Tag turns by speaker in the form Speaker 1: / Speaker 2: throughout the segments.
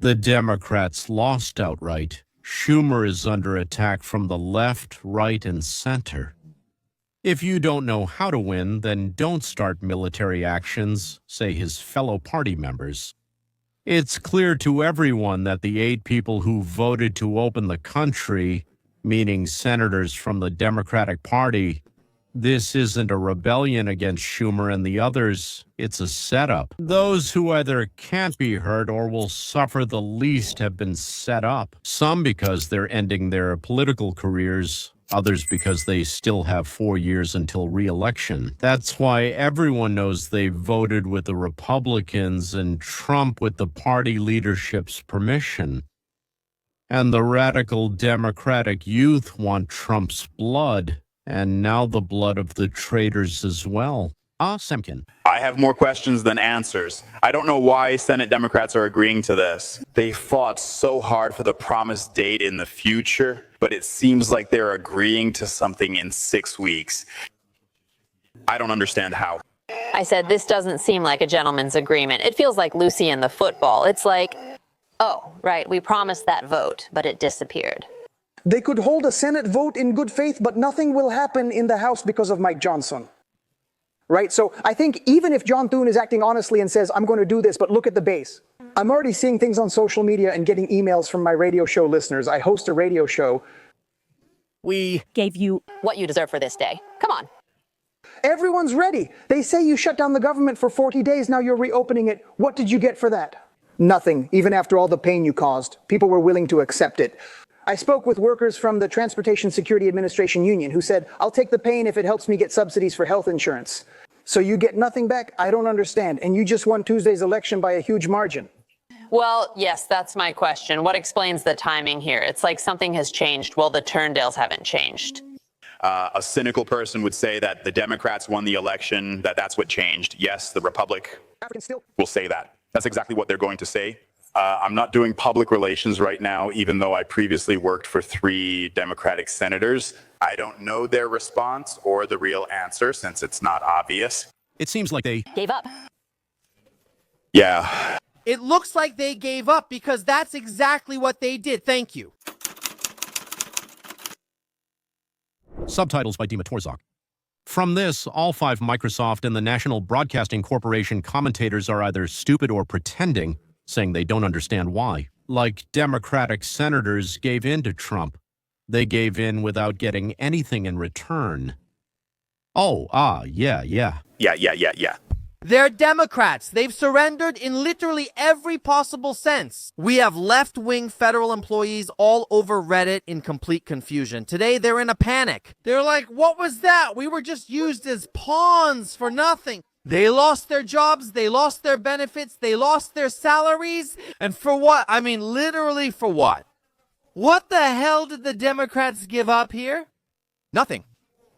Speaker 1: The Democrats lost outright. Schumer is under attack from the left, right, and center. If you don't know how to win, then don't start military actions, say his fellow party members. It's clear to everyone that the 8 people who voted to open the country, meaning senators from the Democratic Party, this isn't a rebellion against Schumer and the others, it's a setup. Those who either can't be hurt or will suffer the least have been set up. Some because they're ending their political careers, others because they still have 4 years until re-election. That's why everyone knows they voted with the Republicans and Trump with the party leadership's permission. And the radical Democratic youth want Trump's blood. And now the blood of the traitors as well. Semkin.
Speaker 2: I have more questions than answers. I don't know why Senate Democrats are agreeing to this. They fought so hard for the promised date in the future, but it seems like they're agreeing to something in 6 weeks. I don't understand how.
Speaker 3: I said, this doesn't seem like a gentleman's agreement. It feels like Lucy and the football. It's like, oh, right, we promised that vote, but it disappeared.
Speaker 4: They could hold a Senate vote in good faith, but nothing will happen in the House because of Mike Johnson. Right? So I think even if John Thune is acting honestly and says, I'm going to do this, but look at the base. I'm already seeing things on social media and getting emails from my radio show listeners. I host a radio show.
Speaker 5: We
Speaker 3: gave you what you deserve for this day. Come on.
Speaker 4: Everyone's ready. They say you shut down the government for 40 days. Now you're reopening it. What did you get for that? Nothing. Even after all the pain you caused, people were willing to accept it. I spoke with workers from the Transportation Security Administration Union who said, I'll take the pain if it helps me get subsidies for health insurance. So you get nothing back? I don't understand. And you just won Tuesday's election by a huge margin.
Speaker 3: Well, yes, that's my question. What explains the timing here? It's like something has changed. Well, the Turndales haven't changed.
Speaker 2: A cynical person would say that the Democrats won the election, that's what changed. Yes, the Republic will say that. That's exactly what they're going to say. I'm not doing public relations right now, even though I previously worked for 3 Democratic senators. I don't know their response or the real answer since it's not obvious.
Speaker 1: It seems like they
Speaker 3: gave up.
Speaker 2: Yeah.
Speaker 5: It looks like they gave up because that's exactly what they did. Thank you.
Speaker 1: Subtitles by Dima Torzak. From this, all 5 Microsoft and the National Broadcasting Corporation commentators are either stupid or pretending, saying they don't understand why. Like Democratic senators gave in to Trump. They gave in without getting anything in return. Yeah.
Speaker 5: They're Democrats. They've surrendered in literally every possible sense. We have left-wing federal employees all over Reddit in complete confusion. Today, they're in a panic. They're like, what was that? We were just used as pawns for nothing. They lost their jobs, they lost their benefits, they lost their salaries. And for what? I mean, literally for what? What the hell did the Democrats give up here? Nothing.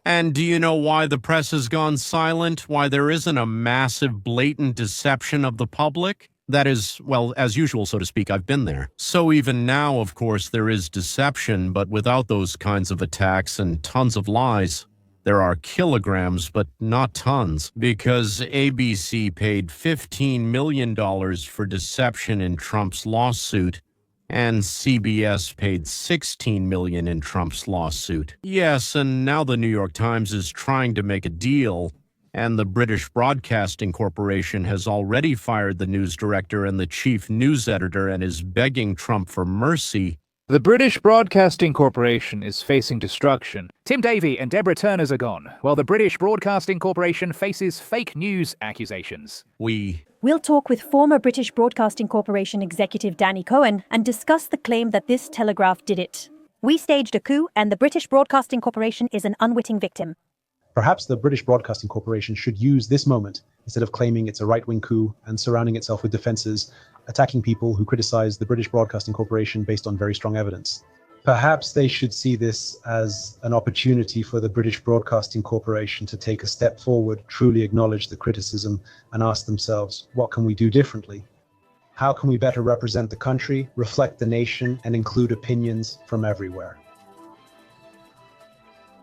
Speaker 1: And do you know why the press has gone silent? Why there isn't a massive, blatant deception of the public? That is, well, as usual, so to speak, I've been there. So even now, of course, there is deception, but without those kinds of attacks and tons of lies, there are kilograms, but not tons, because ABC paid $15 million for deception in Trump's lawsuit, and CBS paid $16 million in Trump's lawsuit. Yes, and now the New York Times is trying to make a deal, and the British Broadcasting Corporation has already fired the news director and the chief news editor and is begging Trump for mercy.
Speaker 6: The British Broadcasting Corporation is facing destruction. Tim Davie and Deborah Turners are gone, while the British Broadcasting Corporation faces fake news accusations.
Speaker 7: We'll talk with former British Broadcasting Corporation executive Danny Cohen and discuss the claim that this telegraph did it. We staged a coup, and the British Broadcasting Corporation is an unwitting victim.
Speaker 8: Perhaps the British Broadcasting Corporation should use this moment, instead of claiming it's a right-wing coup and surrounding itself with defenses, attacking people who criticize the British Broadcasting Corporation based on very strong evidence. Perhaps they should see this as an opportunity for the British Broadcasting Corporation to take a step forward, truly acknowledge the criticism, and ask themselves, what can we do differently? How can we better represent the country, reflect the nation, and include opinions from everywhere?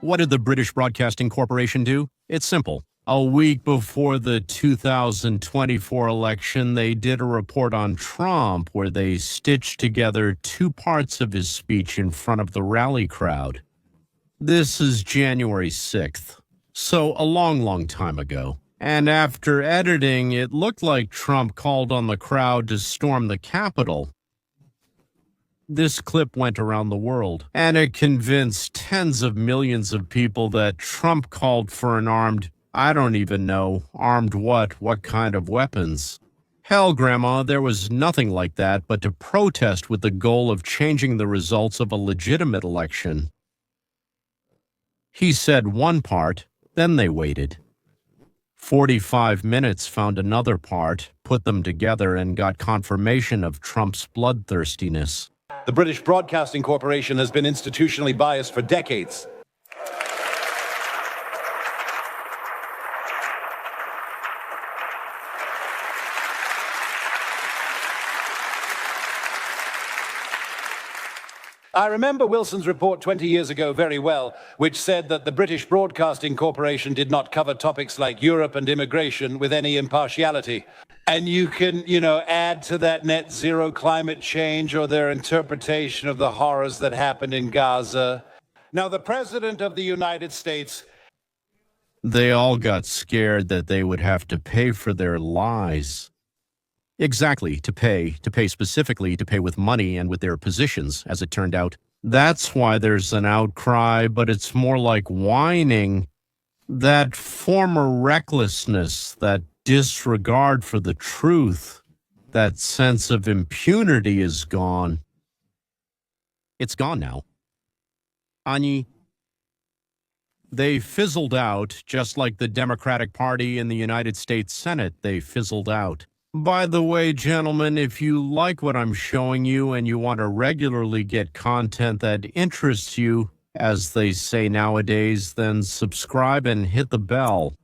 Speaker 1: What did the British Broadcasting Corporation do? It's simple. A week before the 2024 election, they did a report on Trump where they stitched together two parts of his speech in front of the rally crowd. This is January 6th, so a long, long time ago. And after editing, it looked like Trump called on the crowd to storm the Capitol. This clip went around the world, and it convinced tens of millions of people that Trump called for an armed, I don't even know, armed what kind of weapons. Hell, Grandma, there was nothing like that but to protest with the goal of changing the results of a legitimate election. He said one part, then they waited. 45 minutes found another part, put them together, and got confirmation of Trump's bloodthirstiness.
Speaker 9: The British Broadcasting Corporation has been institutionally biased for decades. I remember Wilson's report 20 years ago very well, which said that the British Broadcasting Corporation did not cover topics like Europe and immigration with any impartiality. And you can, add to that net zero climate change or their interpretation of the horrors that happened in Gaza. Now, the President of the United States...
Speaker 1: They all got scared that they would have to pay for their lies. Exactly, to pay specifically, to pay with money and with their positions, as it turned out. That's why there's an outcry, but it's more like whining. That former recklessness, that disregard for the truth, that sense of impunity is gone. It's gone now. Ani. They fizzled out, just like the Democratic Party in the United States Senate. They fizzled out. By the way, gentlemen, if you like what I'm showing you and you want to regularly get content that interests you, as they say nowadays, then subscribe and hit the bell.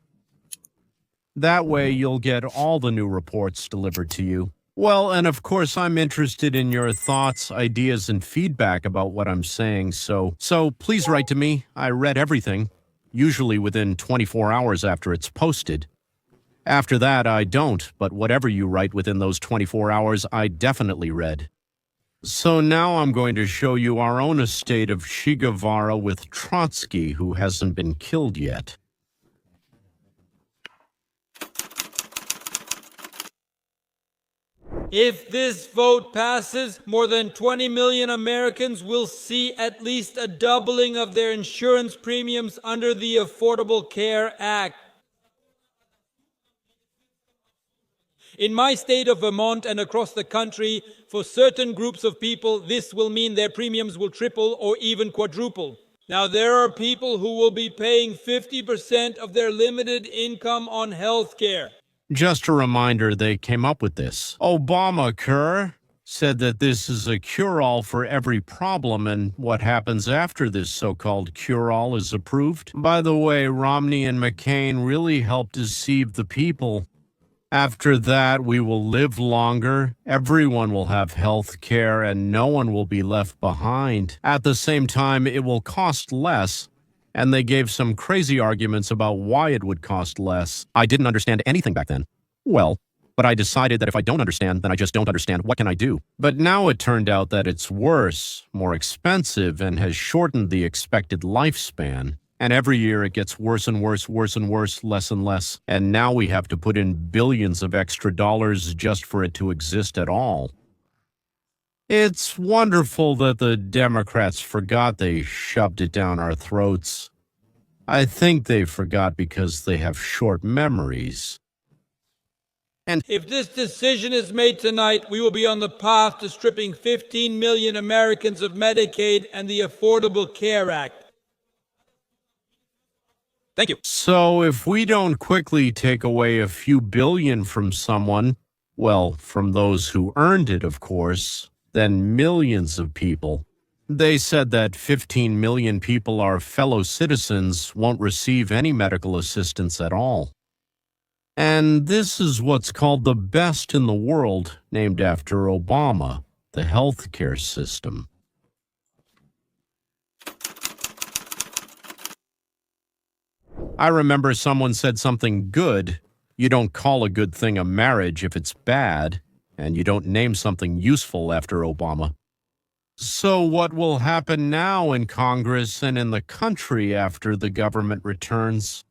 Speaker 1: That way you'll get all the new reports delivered to you. Well, and of course, I'm interested in your thoughts, ideas, and feedback about what I'm saying, so please write to me. I read everything, usually within 24 hours after it's posted. After that, I don't, but whatever you write within those 24 hours, I definitely read. So now I'm going to show you our own estate of Che Guevara with Trotsky, who hasn't been killed yet.
Speaker 10: If this vote passes, more than 20 million Americans will see at least a doubling of their insurance premiums under the Affordable Care Act. In my state of Vermont and across the country, for certain groups of people, this will mean their premiums will triple or even quadruple. Now, there are people who will be paying 50% of their limited income on health care.
Speaker 1: Just a reminder, they came up with this. Obamacare said that this is a cure-all for every problem, and what happens after this so-called cure-all is approved? By the way, Romney and McCain really helped deceive the people. After that, we will live longer, everyone will have health care, and no one will be left behind. At the same time, it will cost less, and they gave some crazy arguments about why it would cost less. I didn't understand anything back then. Well, but I decided that if I don't understand, then I just don't understand. What can I do? But now it turned out that it's worse, more expensive, and has shortened the expected lifespan. And every year it gets worse and worse, worse and worse, less and less. And now we have to put in billions of extra dollars just for it to exist at all. It's wonderful that the Democrats forgot they shoved it down our throats. I think they forgot because they have short memories. And
Speaker 10: if this decision is made tonight, we will be on the path to stripping 15 million Americans of Medicaid and the Affordable Care Act. Thank you.
Speaker 1: So if we don't quickly take away a few billion from someone, well, from those who earned it, of course, then millions of people. They said that 15 million people, our fellow citizens, won't receive any medical assistance at all. And this is what's called the best in the world, named after Obama, the healthcare system. I remember someone said something good. You don't call a good thing a marriage if it's bad, and you don't name something useful after Obama. So what will happen now in Congress and in the country after the government returns?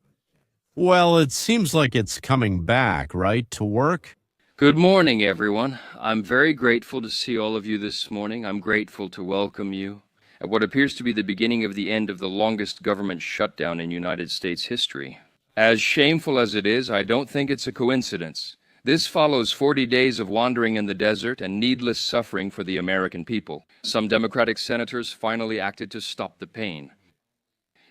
Speaker 1: Well, it seems like it's coming back, right, to work?
Speaker 11: Good morning, everyone. I'm very grateful to see all of you this morning. I'm grateful to welcome you at what appears to be the beginning of the end of the longest government shutdown in United States history. As shameful as it is, I don't think it's a coincidence. This follows 40 days of wandering in the desert and needless suffering for the American people. Some Democratic senators finally acted to stop the pain.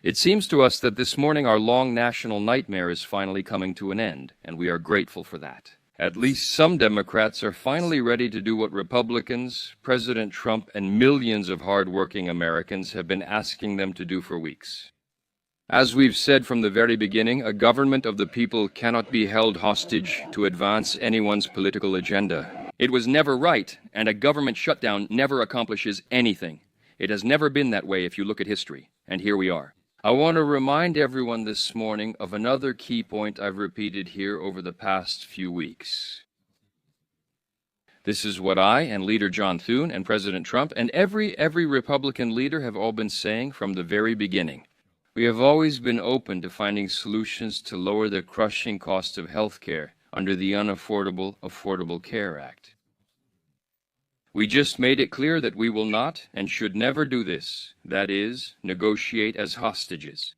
Speaker 11: It seems to us that this morning our long national nightmare is finally coming to an end, and we are grateful for that. At least some Democrats are finally ready to do what Republicans, President Trump, and millions of hardworking Americans have been asking them to do for weeks. As we've said from the very beginning, a government of the people cannot be held hostage to advance anyone's political agenda. It was never right, and a government shutdown never accomplishes anything. It has never been that way if you look at history, and here we are. I want to remind everyone this morning of another key point I've repeated here over the past few weeks. This is what I and Leader John Thune and President Trump and every Republican leader have all been saying from the very beginning. We have always been open to finding solutions to lower the crushing cost of health care under the unaffordable Affordable Care Act. We just made it clear that we will not and should never do this, that is, negotiate as hostages.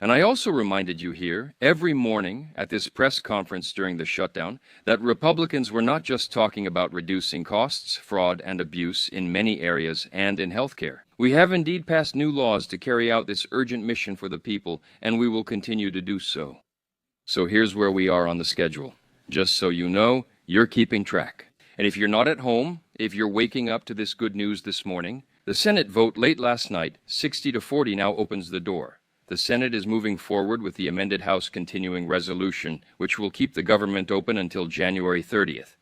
Speaker 11: And I also reminded you here, every morning at this press conference during the shutdown, that Republicans were not just talking about reducing costs, fraud, and abuse in many areas and in healthcare. We have indeed passed new laws to carry out this urgent mission for the people, and we will continue to do so. So here's where we are on the schedule. Just so you know, you're keeping track. And if you're not at home, if you're waking up to this good news this morning, the Senate vote late last night, 60-40, now opens the door. The Senate is moving forward with the amended House continuing resolution, which will keep the government open until January 30th.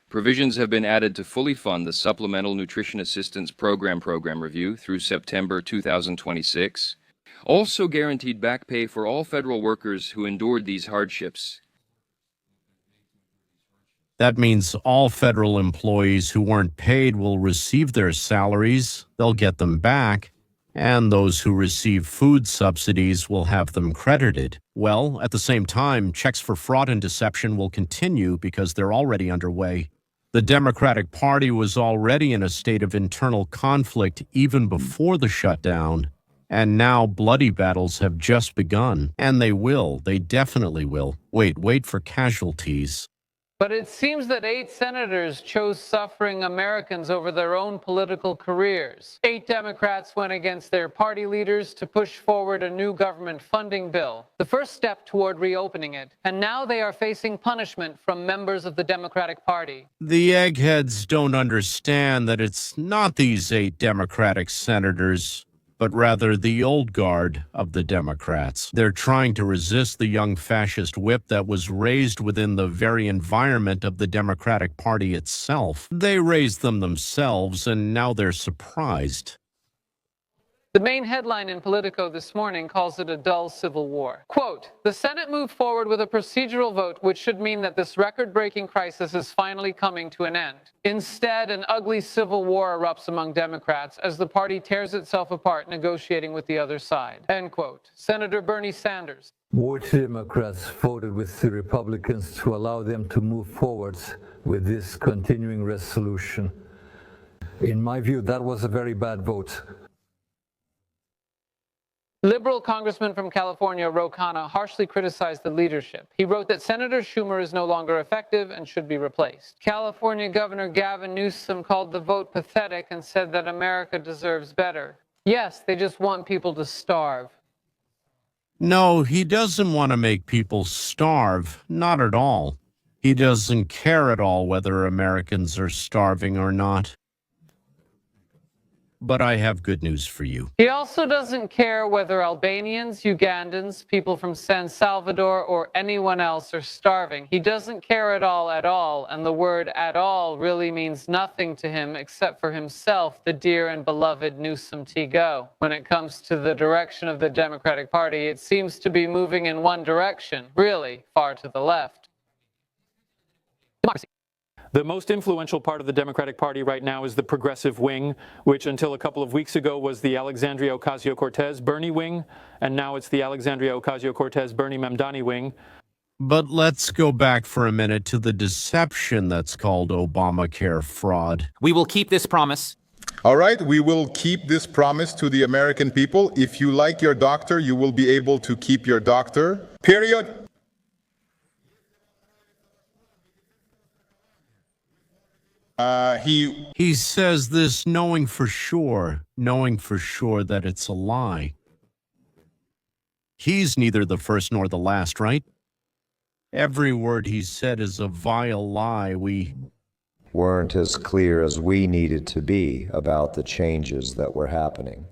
Speaker 11: Provisions have been added to fully fund the Supplemental Nutrition Assistance Program review through September 2026. Also guaranteed back pay for all federal workers who endured these hardships.
Speaker 1: That means all federal employees who weren't paid will receive their salaries, they'll get them back, and those who receive food subsidies will have them credited. Well, at the same time, checks for fraud and deception will continue because they're already underway. The Democratic Party was already in a state of internal conflict even before the shutdown, and now bloody battles have just begun. And they definitely will. Wait for casualties.
Speaker 12: But it seems that 8 senators chose suffering Americans over their own political careers. 8 Democrats went against their party leaders to push forward a new government funding bill, the first step toward reopening it. And now they are facing punishment from members of the Democratic Party.
Speaker 1: The eggheads don't understand that it's not these 8 Democratic senators, but rather the old guard of the Democrats. They're trying to resist the young fascist whip that was raised within the very environment of the Democratic Party itself. They raised them themselves, and now they're surprised.
Speaker 12: The main headline in Politico this morning calls it a dull civil war. Quote, the Senate moved forward with a procedural vote which should mean that this record-breaking crisis is finally coming to an end. Instead, an ugly civil war erupts among Democrats as the party tears itself apart negotiating with the other side. End quote. Senator Bernie Sanders.
Speaker 13: Which Democrats voted with the Republicans to allow them to move forward with this continuing resolution? In my view, that was a very bad vote.
Speaker 12: Liberal Congressman from California, Ro Khanna, harshly criticized the leadership. He wrote that Senator Schumer is no longer effective and should be replaced. California Governor Gavin Newsom called the vote pathetic and said that America deserves better. Yes, they just want people to starve.
Speaker 1: No, he doesn't want to make people starve. Not at all. He doesn't care at all whether Americans are starving or not. But I have good news for you.
Speaker 12: He also doesn't care whether Albanians, Ugandans, people from San Salvador, or anyone else are starving. He doesn't care at all, and the word at all really means nothing to him except for himself, the dear and beloved Newsom T. Go. When it comes to the direction of the Democratic Party, it seems to be moving in one direction, really far to the left.
Speaker 14: Democracy. The most influential part of the Democratic Party right now is the progressive wing, which until a couple of weeks ago was the Alexandria Ocasio-Cortez Bernie wing, and now it's the Alexandria Ocasio-Cortez Bernie Mamdani wing.
Speaker 1: But let's go back for a minute to the deception that's called Obamacare fraud.
Speaker 15: We will keep this promise.
Speaker 16: All right, we will keep this promise to the American people. If you like your doctor, you will be able to keep your doctor. Period.
Speaker 1: He says this knowing for sure that it's a lie. He's neither the first nor the last, right? Every word he said is a vile lie. We
Speaker 17: weren't as clear as we needed to be about the changes that were happening.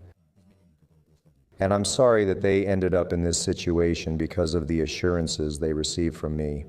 Speaker 17: And I'm sorry that they ended up in this situation because of the assurances they received from me.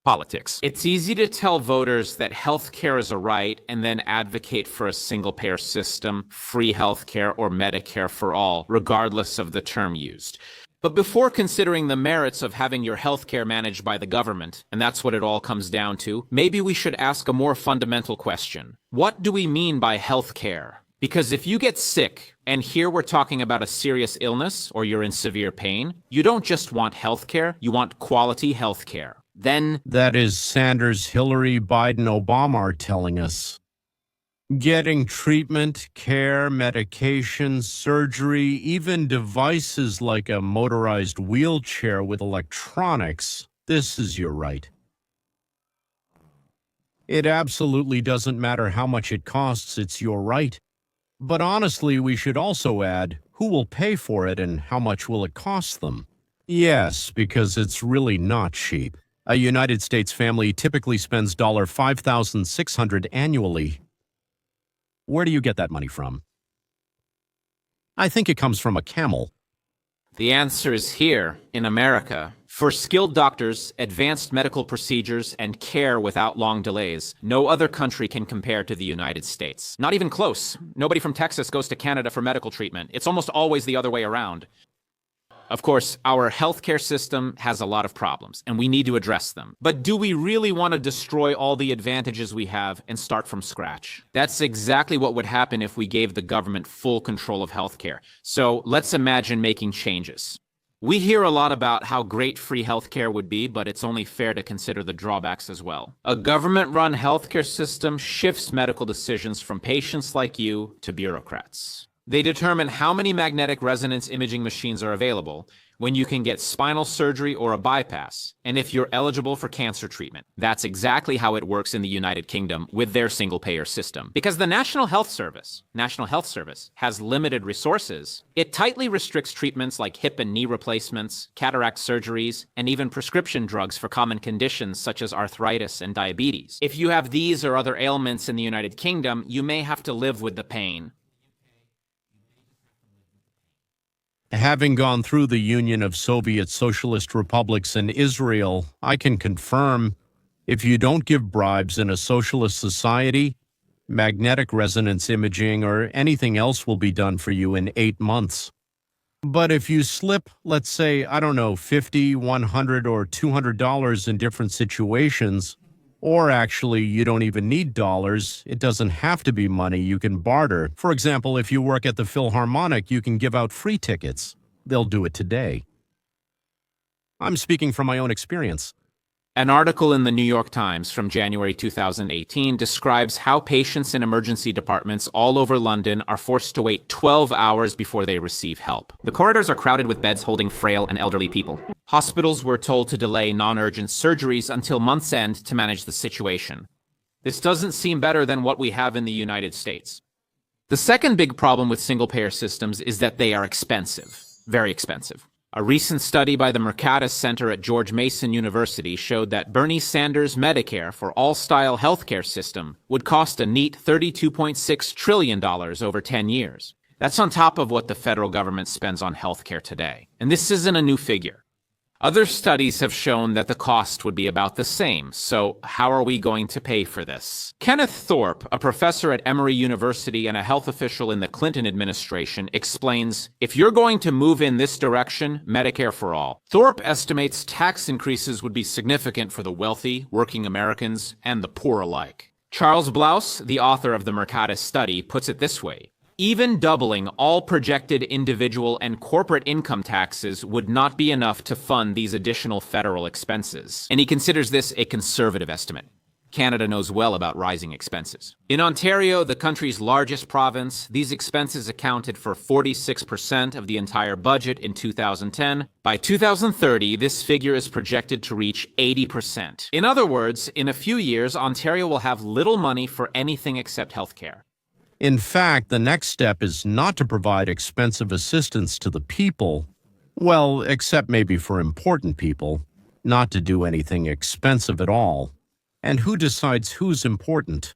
Speaker 15: Politics. It's easy to tell voters that health care is a right and then advocate for a single-payer system, free health care, or Medicare for all, regardless of the term used. But before considering the merits of having your health care managed by the government, and that's what it all comes down to, maybe we should ask a more fundamental question. What do we mean by health care? Because if you get sick, and here we're talking about a serious illness, or you're in severe pain, you don't just want health care, you want quality health care. Then
Speaker 1: that is Sanders, Hillary, Biden, Obama are telling us. Getting treatment, care, medication, surgery, even devices like a motorized wheelchair with electronics, this is your right. It absolutely doesn't matter how much it costs, it's your right. But honestly, we should also add, who will pay for it and how much will it cost them? Yes, because it's really not cheap. A United States family typically spends $5,600 annually. Where do you get that money from? I think it comes from a camel.
Speaker 15: the answer is here, in America. For skilled doctors, advanced medical procedures, and care without long delays, no other country can compare to the United States. Not even close. Nobody from Texas goes to Canada for medical treatment. It's almost always the other way around. Of course, our healthcare system has a lot of problems, and we need to address them. But do we really want to destroy all the advantages we have and start from scratch? That's exactly what would happen if we gave the government full control of healthcare. So let's imagine making changes. We hear a lot about how great free healthcare would be, but it's only fair to consider the drawbacks as well. A government-run healthcare system shifts medical decisions from patients like you to bureaucrats. They determine how many magnetic resonance imaging machines are available, when you can get spinal surgery or a bypass, and if you're eligible for cancer treatment. That's exactly how it works in the United Kingdom with their single-payer system. Because the National Health Service has limited resources, it tightly restricts treatments like hip and knee replacements, cataract surgeries, and even prescription drugs for common conditions such as arthritis and diabetes. If you have these or other ailments in the United Kingdom, you may have to live with the pain.
Speaker 1: Having gone through the Union of Soviet Socialist Republics and Israel, I can confirm, if you don't give bribes in a socialist society, magnetic resonance imaging or anything else will be done for you in 8 months. But if you slip, let's say, I don't know, $50, $100, or $200 in different situations, or actually, you don't even need dollars. It doesn't have to be money. You can barter. For example, if you work at the Philharmonic, you can give out free tickets. They'll do it today. I'm speaking from my own experience.
Speaker 15: An article in the New York Times from January 2018 describes how patients in emergency departments all over London are forced to wait 12 hours before they receive help. The corridors are crowded with beds holding frail and elderly people. Hospitals were told to delay non-urgent surgeries until month's end to manage the situation. This doesn't seem better than what we have in the United States. The second big problem with single-payer systems is that they are expensive. Very expensive. A recent study by the Mercatus Center at George Mason University showed that Bernie Sanders' Medicare for all-style healthcare system would cost a neat $32.6 trillion over 10 years. That's on top of what the federal government spends on healthcare today. And this isn't a new figure. Other studies have shown that the cost would be about the same, so how are we going to pay for this? Kenneth Thorpe, a professor at Emory University and a health official in the Clinton administration, explains, if you're going to move in this direction, Medicare for all, Thorpe estimates tax increases would be significant for the wealthy, working Americans, and the poor alike. Charles Blouse, the author of the Mercatus study, puts it this way. Even doubling all projected individual and corporate income taxes would not be enough to fund these additional federal expenses. And he considers this a conservative estimate. Canada knows well about rising expenses. In Ontario, the country's largest province, these expenses accounted for 46% of the entire budget in 2010. By 2030, this figure is projected to reach 80%. In other words, in a few years, Ontario will have little money for anything except healthcare.
Speaker 1: In fact, the next step is not to provide expensive assistance to the people, well, except maybe for important people, not to do anything expensive at all. And who decides who's important?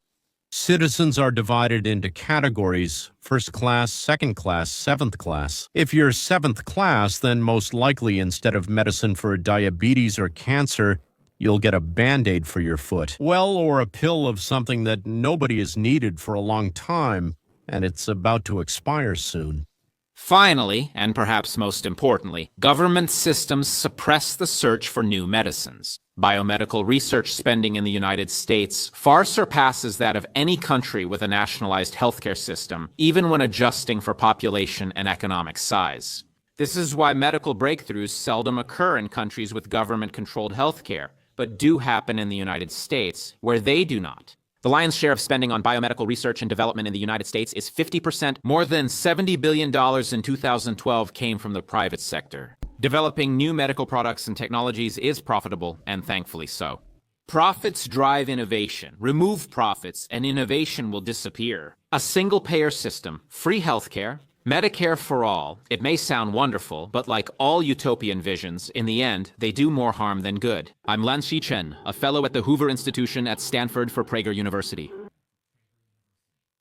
Speaker 1: Citizens are divided into categories: first class, second class, seventh class. If you're seventh class, then most likely instead of medicine for diabetes or cancer, you'll get a Band-Aid for your foot. Well, or a pill of something that nobody has needed for a long time, and it's about to expire soon.
Speaker 15: Finally, and perhaps most importantly, government systems suppress the search for new medicines. Biomedical research spending in the United States far surpasses that of any country with a nationalized healthcare system, even when adjusting for population and economic size. This is why medical breakthroughs seldom occur in countries with government-controlled healthcare, but do happen in the United States, where they do not. The lion's share of spending on biomedical research and development in the United States is 50%. More than $70 billion in 2012 came from the private sector. Developing new medical products and technologies is profitable, and thankfully so. Profits drive innovation. Remove profits, and innovation will disappear. A single-payer system, free healthcare, Medicare for all. It may sound wonderful, but like all utopian visions, in the end, they do more harm than good. I'm Lan-Shi Chen, a fellow at the Hoover Institution at Stanford for Prager University.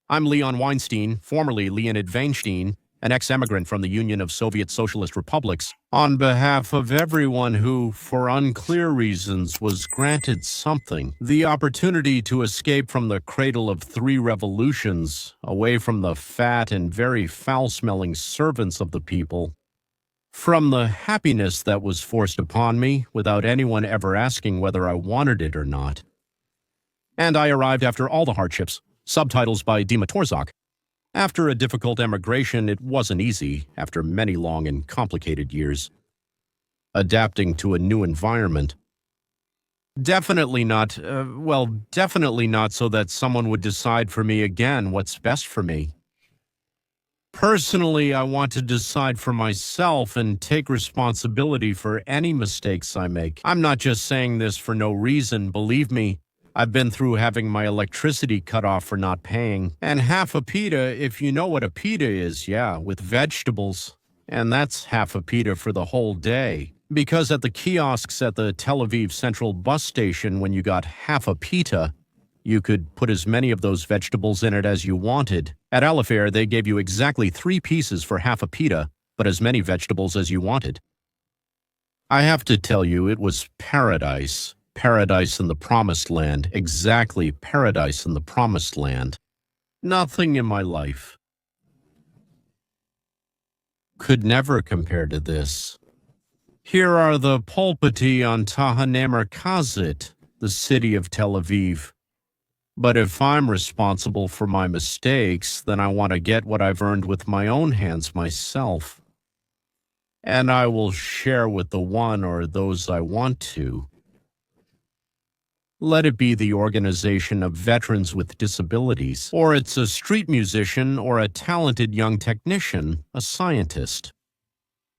Speaker 1: I'm Leon Weinstein, formerly Leonid Weinstein, an ex-immigrant from the Union of Soviet Socialist Republics, on behalf of everyone who, for unclear reasons, was granted something, the opportunity to escape from the cradle of 3 revolutions, away from the fat and very foul-smelling servants of the people, from the happiness that was forced upon me without anyone ever asking whether I wanted it or not. And I arrived after all the hardships, subtitles by Dima Torzak. After a difficult emigration, it wasn't easy, after many long and complicated years. Adapting to a new environment. Definitely not so that someone would decide for me again what's best for me. Personally, I want to decide for myself and take responsibility for any mistakes I make. I'm not just saying this for no reason, believe me. I've been through having my electricity cut off for not paying. And half a pita, if you know what a pita is, yeah, with vegetables. And that's half a pita for the whole day. Because at the kiosks at the Tel Aviv Central bus station, when you got half a pita, you could put as many of those vegetables in it as you wanted. At Alifair, they gave you exactly 3 pieces for half a pita, but as many vegetables as you wanted. I have to tell you, it was paradise. Paradise in the Promised Land, exactly paradise in the Promised Land. Nothing in my life could never compare to this. Here are the pulpiti on Tahane Merkazit, the city of Tel Aviv. But if I'm responsible for my mistakes, then I want to get what I've earned with my own hands myself. And I will share with the one or those I want to. Let it be the organization of veterans with disabilities, or it's a street musician or a talented young technician, a scientist.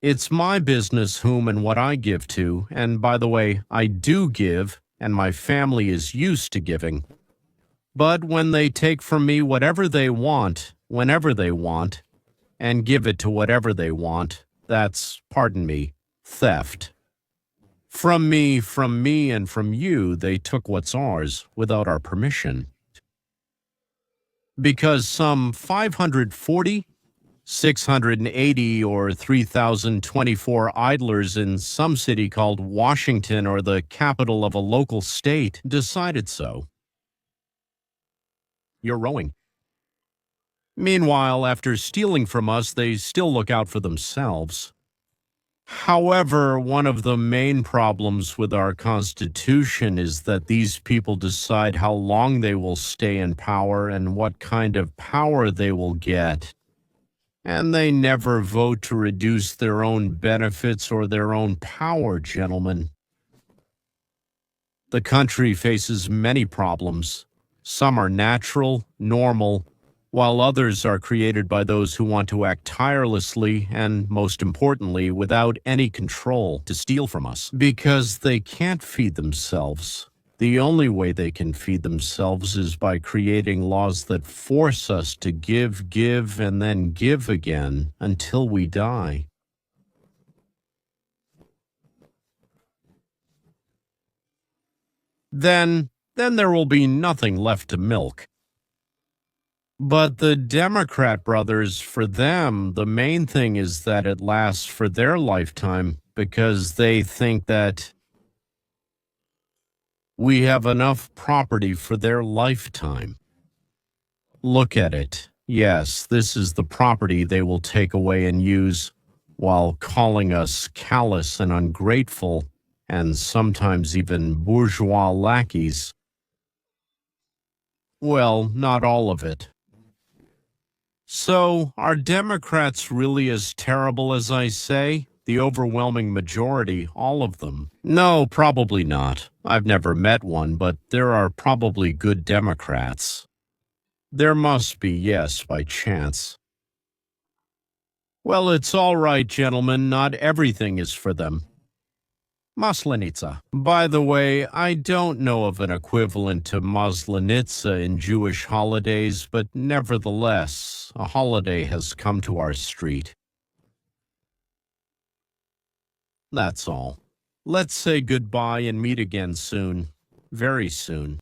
Speaker 1: It's my business whom and what I give to, and by the way, I do give, and my family is used to giving. But when they take from me whatever they want, whenever they want, and give it to whatever they want, that's, pardon me, theft. From me, and from you, they took what's ours without our permission. Because some 540, 680, or 3,024 idlers in some city called Washington or the capital of a local state decided so. You're rowing. Meanwhile, after stealing from us, they still look out for themselves. However, one of the main problems with our Constitution is that these people decide how long they will stay in power and what kind of power they will get. And they never vote to reduce their own benefits or their own power, gentlemen. The country faces many problems. Some are natural, normal, while others are created by those who want to act tirelessly and, most importantly, without any control to steal from us. Because they can't feed themselves. The only way they can feed themselves is by creating laws that force us to give, and then give again until we die. Then there will be nothing left to milk. But the Democrat brothers, for them, the main thing is that it lasts for their lifetime because they think that we have enough property for their lifetime. Look at it. Yes, this is the property they will take away and use while calling us callous and ungrateful and sometimes even bourgeois lackeys. Well, not all of it. So, are Democrats really as terrible as I say? The overwhelming majority, all of them? No, probably not. I've never met one, but there are probably good Democrats. There must be, yes, by chance. Well, it's all right, gentlemen. Not everything is for them. Maslenitsa. By the way, I don't know of an equivalent to Maslenitsa in Jewish holidays, but nevertheless, a holiday has come to our street. That's all. Let's say goodbye and meet again soon. Very soon.